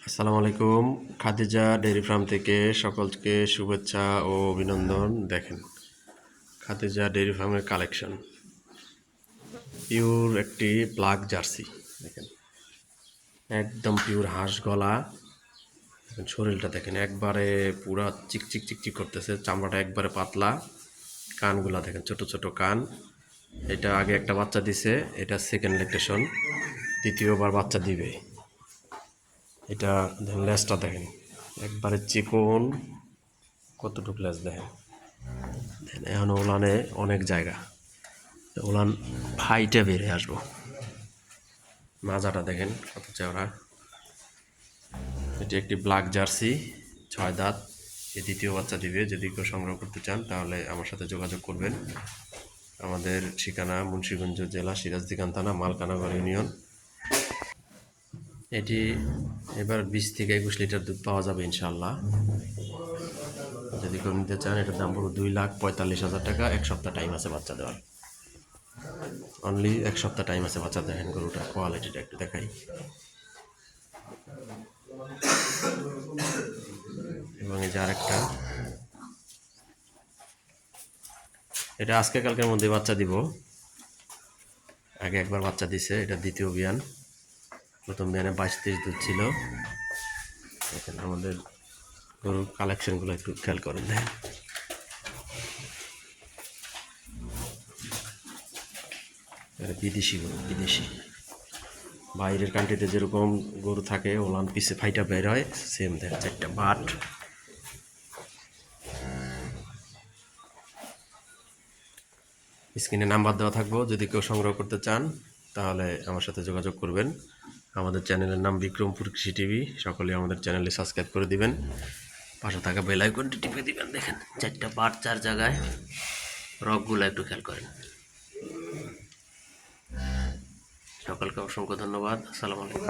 আসসালামু আলাইকুম। Khadija dairy farm থেকে সকলকে শুভেচ্ছা ও অভিনন্দন। দেখেন খাদিজা ডেইরি ফার্মের কালেকশন, পিওর একটি ব্ল্যাক জার্সি। দেখেন একদম পিওর হাঁস গলা। দেখেন শরীরটা দেখেন একবারে পুরা চিকচিক চিকচিক করতেছে, চামড়াটা একবারে পাতলা, কানগুলা দেখেন ছোট ছোট কান। এটা আগে একটা বাচ্চা দিছে, এটা সেকেন্ড ল্যাকটেশন, দ্বিতীয়বার বাচ্চা দিবে। এটা দেখেন লেজটা দেখেন একবারে চিকন, কতটুকু লেজ দেখেন। এখন ওলানে অনেক জায়গা, ওলান হাইটে বেড়ে আসবো। মাজাটা দেখেন কত চওড়া। এটি একটি ব্ল্যাক জার্সি, 6 দাঁত। এই দ্বিতীয় বাচ্চা দিবে। যদি কেউ সংগ্রহ করতে চান তাহলে আমার সাথে যোগাযোগ করবেন। আমাদের ঠিকানা মুন্সিগঞ্জ জেলা, সিরাজদিখান থানা, মালকানগর ইউনিয়ন। এটি এবার 20 থেকে 21 লিটার দুধ পাওয়া যাবে ইনশাল্লাহ। যদি কেউ নিতে চান এটার দাম পড়বে 2,45,000 টাকা। 1 সপ্তাহ টাইম আছে বাচ্চা দেওয়ার, অনলি 1 সপ্তাহ টাইম আছে বাচ্চা। দেখেন গরুটা কোয়ালিটিটা একটু দেখাই। এবং এই যে আরেকটা, এটা আজকে কালকের মধ্যে বাচ্চা দিব। আগে একবার বাচ্চা দিছে, এটা দ্বিতীয় বিয়ান। প্রথম বিয়ানে 22-23 দুধ ছিল। দেখেন আমাদের গরুর কালেকশনগুলো একটু খেয়াল করেন। দেখেন এটা বিদেশি গরু, বিদেশি। বাইরের কান্ট্রিতে যেরকম গরু থাকে ওলান পিছে ফাইটা বের হয়, সেম দেখেন 4টা বাট। স্ক্রিনে নাম্বার দেওয়া থাকবো, যদি কেউ সংগ্রহ করতে চান তাহলে আমার সাথে যোগাযোগ করবেন। আমাদের চ্যানেলের নাম বিক্রমপুর কৃষি টিভি। সকলে আমাদের চ্যানেলে সাবস্ক্রাইব করে দিবেন, পাশে থাকা বেল আইকনটি টিপে দিবেন। দেখেন 4টা বাট 4 জায়গায়, রকগুলো একটু খেয়াল করেন। সকলকে অসংখ্য ধন্যবাদ। আসসালামু আলাইকুম।